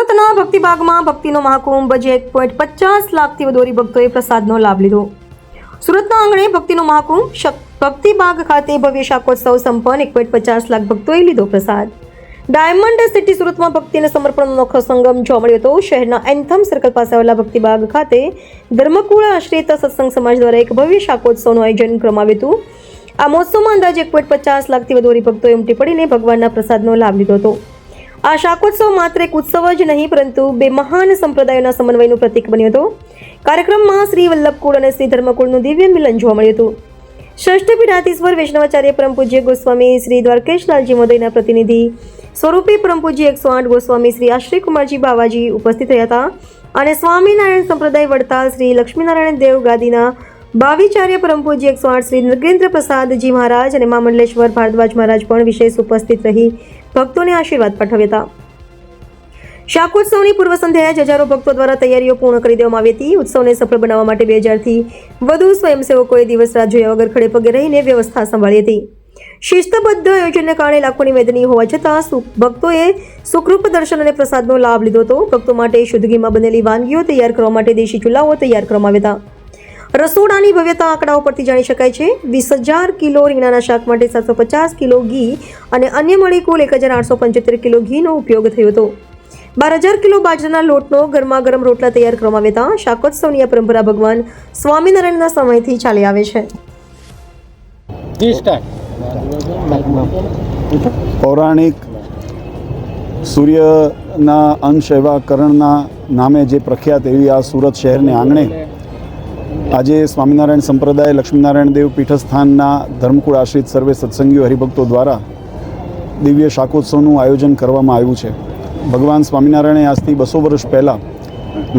સુરતના ભક્તિબાગમાં ભક્તિનો મહાકુંભ જે 1.50 લાખથી વધુ હરિભક્તોએ પ્રસાદનો લાભ લીધો। સુરતના આંગણે ભક્તિનો મહાકુંભ ભક્તિબાગ ખાતે ભવ્ય શાકોત્સવ સંપન્ન 1.50 લાખ ભક્તોએ લીધો પ્રસાદ। ડાયમંડ સિટી સુરતમાં ભક્તિ અને સમર્પણનો અનોખો સંગમ જોવા મળ્યો હતો। શહેરના એન્થમ સર્કલ પાસે આવેલા ભક્તિબાગ ખાતે ધર્મકુળ આશ્રિત સત્સંગ સમાજ દ્વારા એક ભવ્ય શાકોત્સવનું આયોજન કરવામાં આવ્યું હતું। આ મહોત્સવમાં અંદાજે 1.50 લાખથી વધુ હરિભક્તોએ ઉમટી પડીને ભગવાનના પ્રસાદનો લાભ લીધો હતો। આ શાકોત્સવ માત્ર એક ઉત્સવ જ નહીં પરંતુ બે મહાન સંપ્રદાયોના સમન્વયનું પ્રતીક બન્યો હતો। કાર્યક્રમમાં શ્રી વલ્લભકુળ અને શ્રી ધર્મકુળનું દિવ્ય મિલન જોવા મળ્યું હતું। ષષ્ઠ પીઠાધીશ્વર વૈષ્ણવાચાર્ય પરમ પૂજ્ય ગોસ્વામી શ્રી દ્વારકેશલાલજી મહોદયના પ્રતિનિધિ સ્વરૂપી પરમ પૂજ્ય 108 ગોસ્વામી શ્રી આશ્રય કુમારજી બાવાજી ઉપસ્થિત રહ્યા હતા અને સ્વામિનારાયણ સંપ્રદાય વડતાલ શ્રી લક્ષ્મીનારાયણ દેવ ગાદીના ભાવિચાર્ય પરમ પૂજ્ય 108 શ્રી નગેન્દ્ર પ્રસાદજી મહારાજ અને મહામંડલેશ્વર ભારદ્વાજ મહારાજ પણ વિશેષ ઉપસ્થિત રહી ભક્તોને આશીર્વાદ પાઠવ્યા હતા। શાકોત્સવની પૂર્વ સંધ્યાએ હજારો ભક્તો દ્વારા તૈયારીઓ પૂર્ણ કરી દેવામાં આવી હતી। ઉત્સવને સફળ બનાવવા માટે 2000થી વધુ સ્વયંસેવકોએ દિવસ રાત જોયા વગર ખડે પગે રહીને વ્યવસ્થા સંભાળી હતી। શિસ્તબદ્ધ આયોજનને કારણે લાખોની મેદની હોવા છતાં ભક્તોએ સુખરૂપ દર્શન અને પ્રસાદનો લાભ લીધો હતો। ભક્તો માટે શુદ્ધ ઘીમાં બનેલી વાનગીઓ તૈયાર કરવા માટે દેશી ચૂલાઓ તૈયાર કરવામાં આવ્યા હતા। રસોડાની ભવ્યતા આંકડાઓ પરથી જાણી શકાય છે। 20,000 કિલો રીંગણાના શાક માટે 750 કિલો ઘી અને અન્ય મળી કુલ 1,875 કિલો ઘીનો ઉપયોગ થયો હતો। 12,000 કિલો બાજરાના લોટનો ગરમા ગરમ રોટલા તૈયાર કરવામાં આવ્યા હતા। શાકોત્સવની આ પરંપરા ભગવાન સ્વામિનારાયણના સમયથી ચાલી આવે છે। પૌરાણિક સૂર્યના અંશ એવા કરણના નામે જે પ્રખ્યાત એવી આ સુરત શહેરને આંગણે આજે સ્વામિનારાયણ સંપ્રદાય લક્ષ્મીનારાયણ દેવ પીઠસ્થાનના ધર્મકુળ આશ્રિત સર્વે સત્સંગીઓ હરિભક્તો દ્વારા દિવ્ય શાકોત્સવનું આયોજન કરવામાં આવ્યું છે। ભગવાન સ્વામિનારાયણે આજથી 200 વર્ષ પહેલાં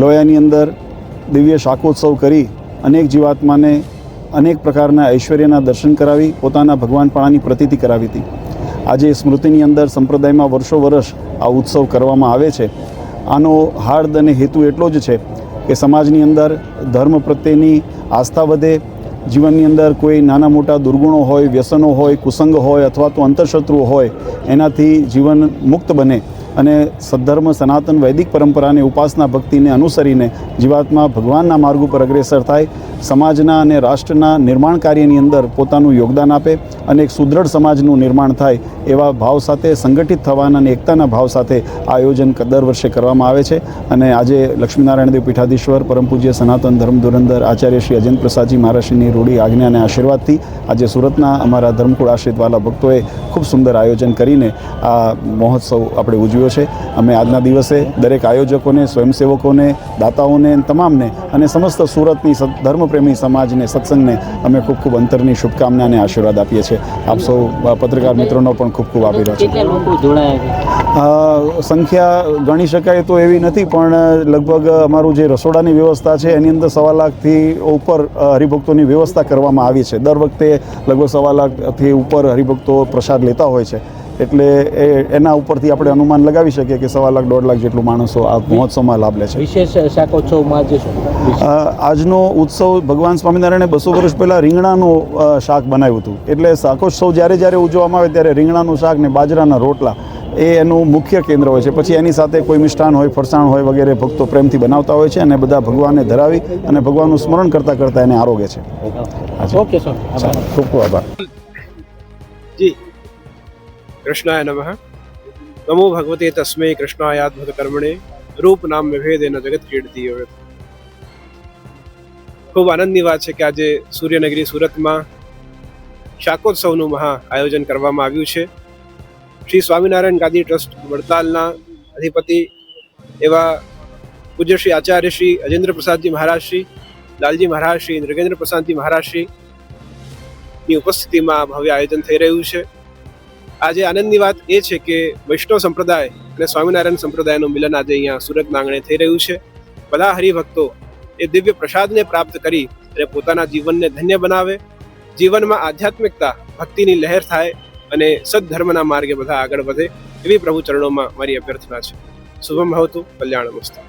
લોયાની અંદર દિવ્ય શાકોત્સવ કરી અનેક જીવાત્માને અનેક પ્રકારના ઐશ્વર્યના દર્શન કરાવી પોતાના ભગવાનપણાની પ્રતીતિ કરાવી હતી। આજે સ્મૃતિની અંદર સંપ્રદાયમાં વર્ષો વર્ષ આ ઉત્સવ કરવામાં આવે છે। આનો હાર્દ અને હેતુ એટલો જ છે કે સમાજની અંદર ધર્મ પ્રત્યેની આસ્થા વધે, જીવનની અંદર કોઈ નાના મોટા દુર્ગુણો હોય, વ્યસનો હોય, કુસંગ હોય અથવા તો અંતરશત્રુઓ હોય એનાથી જીવન મુક્ત બને અને સદ્ધર્મ સનાતન વૈદિક પરંપરાને ઉપાસના ભક્તિને અનુસરીને જીવાત્મા ભગવાનના માર્ગ ઉપર અગ્રેસર થાય, સમાજના અને રાષ્ટ્રના નિર્માણ કાર્યની અંદર પોતાનું યોગદાન આપે અને એક સુદૃઢ સમાજનું નિર્માણ થાય એવા ભાવ સાથે સંગઠિત થવાના અને એકતાના ભાવ સાથે આયોજન દર વર્ષે કરવામાં આવે છે। અને આજે લક્ષ્મીનારાયણ દેવ પીઠાધીશ્વર પરમ પૂજ્ય સનાતન ધર્મ ધુરંધર આચાર્ય શ્રી અજેન્દ્ર પ્રસાદજી મહારાજની રૂઢી આજ્ઞા અને આશીર્વાદથી આજે સુરતના અમારા ધર્મકુળ આશ્રિતવાલા ભક્તોએ ખૂબ સુંદર આયોજન કરીને આ મહોત્સવ આપણે ઉજવ્યો છે। અમે આજના દિવસે દરેક આયોજકોને, સ્વયંસેવકોને, દાતાઓને, તમામને અને સમસ્ત સુરતની ધર્મપ્રેમી સમાજને, સત્સંગને અમે ખૂબ ખૂબ અંતરની શુભકામના અને આશીર્વાદ આપીએ છીએ। આપ સૌ પત્રકાર મિત્રોનો પણ ખૂબ ખૂબ આભાર છે। સંખ્યા ગણી શકાય તો એવી નથી પણ લગભગ અમારું જે રસોડાની વ્યવસ્થા છે એની અંદર 1.25 લાખથી ઉપર હરિભક્તોની વ્યવસ્થા કરવામાં આવી છે। દર વખતે લગભગ 1.25 લાખથી ઉપર હરિભક્તો પ્રસાદ લેતા હોય છે એટલે એના ઉપરથી આપણે અનુમાન લગાવી શકીએ કે 1.25 લાખ 1.5 લાખ જેટલું માણસો આ મહોત્સવમાં લાભ લે છે। વિશેષ શાકોત્સવમાં જે આજનો ઉત્સવ ભગવાન સ્વામિનારાયણે 200 વર્ષ પહેલાં રીંગણાનું શાક બનાવ્યું હતું એટલે શાકોત્સવ જ્યારે ઉજવવામાં આવે ત્યારે રીંગણાનું શાક ને બાજરાના રોટલા એ એનું મુખ્ય કેન્દ્ર હોય છે। પછી એની સાથે કોઈ મિષ્ટાન હોય, ફરસાણ હોય વગેરે ભક્તો પ્રેમથી બનાવતા હોય છે અને બધા ભગવાનને ધરાવી અને ભગવાનનું સ્મરણ કરતાં કરતાં એને આરોગે છે। ઓકે સર, ખૂબ ખૂબ આભાર। જી कृष्णाय नमः। नमो भगवते तस्मै कृष्णायात्मक कर्मणे रूप नाम में भेदेन जगत कीर्ति योगत। ખૂબ આનંદની વાત છે કે આજે સૂર્યનગરી સુરતમાં શાકોત્સવનું મહા આયોજન કરવામાં આવ્યું છે। શ્રી સ્વામિનારાયણ ગાદી ટ્રસ્ટ વડતાલના અધિપતિ એવા પૂજ્ય શ્રી આચાર્ય શ્રી અજેન્દ્ર પ્રસાદજી મહારાજ શ્રી, લાલજી મહારાજ શ્રી, નગેન્દ્ર પ્રસાદજી મહારાજ શ્રીની ઉપસ્થિતિમાં ભવ્ય આયોજન થઈ રહ્યું છે। આજે આનંદની વાત એ છે કે વૈષ્ણવ સંપ્રદાય અને સ્વામિનારાયણ સંપ્રદાયનું મિલન આજે અહીંયા સુરતના આંગણે થઈ રહ્યું છે। બધા હરિભક્તો એ દિવ્ય પ્રસાદને પ્રાપ્ત કરી અને પોતાના જીવનને ધન્ય બનાવે, જીવનમાં આધ્યાત્મિકતા, ભક્તિની લહેર થાય અને સદ્ધર્મના માર્ગે બધા આગળ વધે એવી પ્રભુ ચરણોમાં મારી અભ્યર્થના છે। શુભમ ભવતુ, કલ્યાણમસ્તુ।